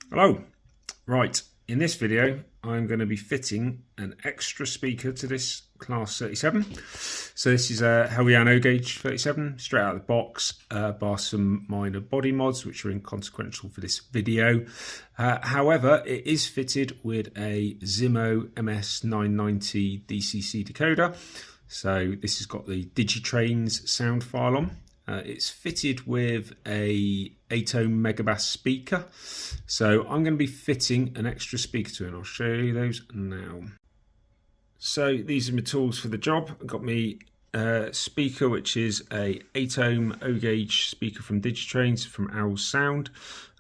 Hello. Right, in this video I'm going to be fitting an extra speaker to this Class 37. So this is a Heljan O-Gauge 37 straight out of the box, bar some minor body mods which are inconsequential for this video. However, it is fitted with a Zimo MS990 DCC decoder. So this has got the Digitrains sound file on. It's fitted with a 8-ohm megabass speaker, so I'm going to be fitting an extra speaker to it. I'll show you those now. So these are my tools for the job. I've got my speaker, which is a 8-ohm O-Gauge speaker from Digitrains from Owl's Sound.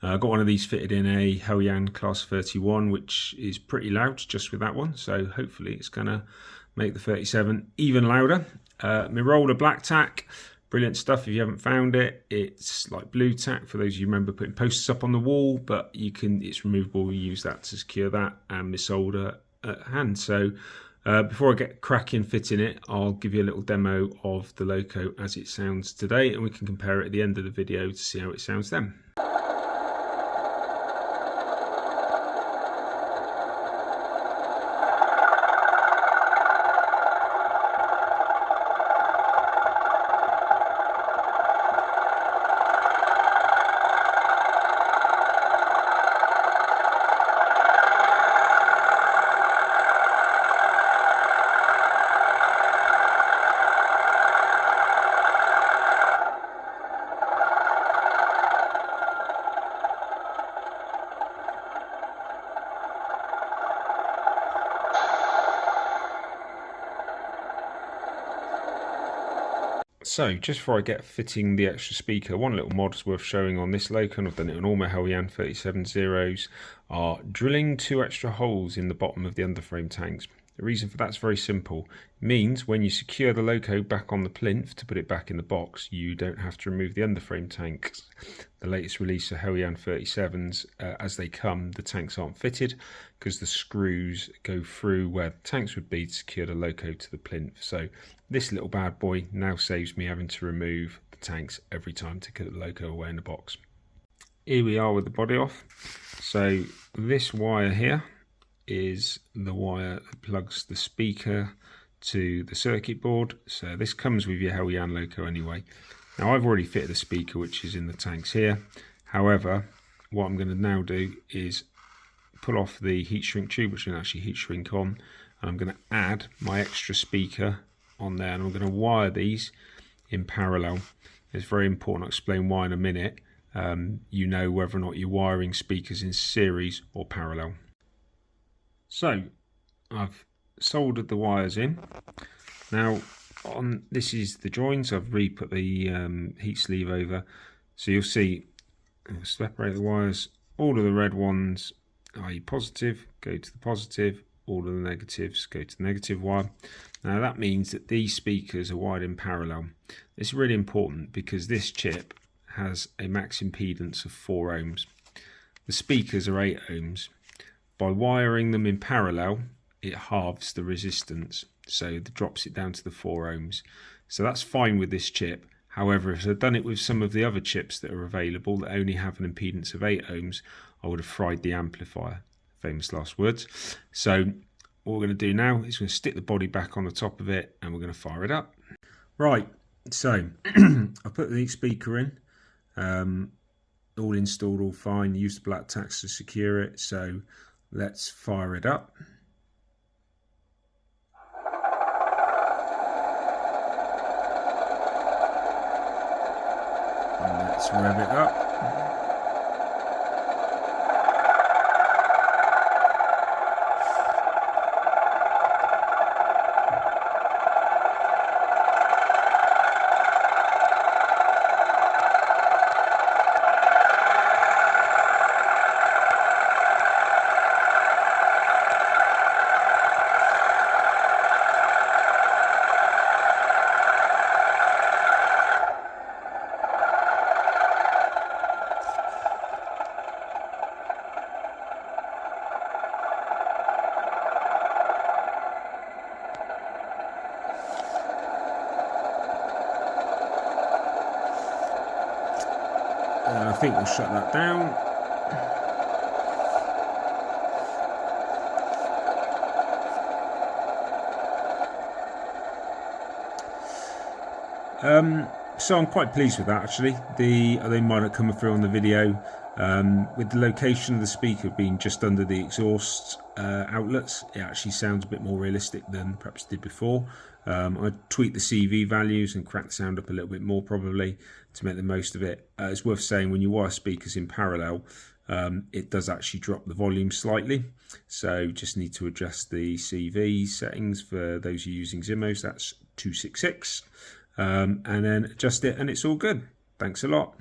I've got one of these fitted in a Heljan Class 31, which is pretty loud just with that one, so hopefully it's going to make the 37 even louder. My roller black tack. Brilliant stuff if you haven't found it. It's like blue tack for those of you remember putting posters up on the wall, but it's removable. You use that to secure that, and my solder at hand. So before I get cracking fitting it, I'll give you a little demo of the Loco as it sounds today, and we can compare it at the end of the video to see how it sounds then. So just before I get fitting the extra speaker, one little mod is worth showing on this Loco, and I've done it on all my Heljan 37 Zeros, are drilling 2 extra holes in the bottom of the underframe tanks. The reason for that's very simple. It means when you secure the Loco back on the plinth to put it back in the box, you don't have to remove the underframe tanks. The latest release of Heljan 37s, as they come, the tanks aren't fitted because the screws go through where the tanks would be to secure the Loco to the plinth. So this little bad boy now saves me having to remove the tanks every time to get the Loco away in the box. Here we are with the body off. So this wire here is the wire that plugs the speaker to the circuit board. So this comes with your Heljan Loco anyway. Now I've already fitted the speaker which is in the tanks here. However, what I'm going to now do is pull off the heat shrink tube, which can actually heat shrink on, and I'm going to add my extra speaker on there, and I'm going to wire these in parallel. It's very important. I'll explain why in a minute. You know whether or not you're wiring speakers in series or parallel. So I've soldered the wires in. Now this is the joins. I've re-put the heat sleeve over, so you'll see I'll separate the wires. All of the red ones are positive, go to the positive. All of the negatives go to the negative wire. Now that means that these speakers are wired in parallel. It's really important because this chip has a max impedance of 4 ohms. The speakers are 8 ohms. By wiring them in parallel, it halves the resistance, so it drops it down to the 4 ohms. So that's fine with this chip. However, if I'd done it with some of the other chips that are available that only have an impedance of 8 ohms, I would have fried the amplifier. Famous last words. So what we're going to do now is we're going to stick the body back on the top of it and we're going to fire it up. Right, so I put the speaker in, all installed, all fine. Use the black tacks to secure it. So let's fire it up. And let's rev it up. I think we'll shut that down. So I'm quite pleased with that actually. They might have come through on the video with the location of the speaker being just under the exhaust outlets. It actually sounds a bit more realistic than perhaps did before. I tweaked the CV values and cracked the sound up a little bit more probably to make the most of it. It's worth saying when you wire speakers in parallel, it does actually drop the volume slightly, so just need to adjust the CV settings for those who are using Zimmos. That's 266, and then adjust it and it's all good. Thanks a lot.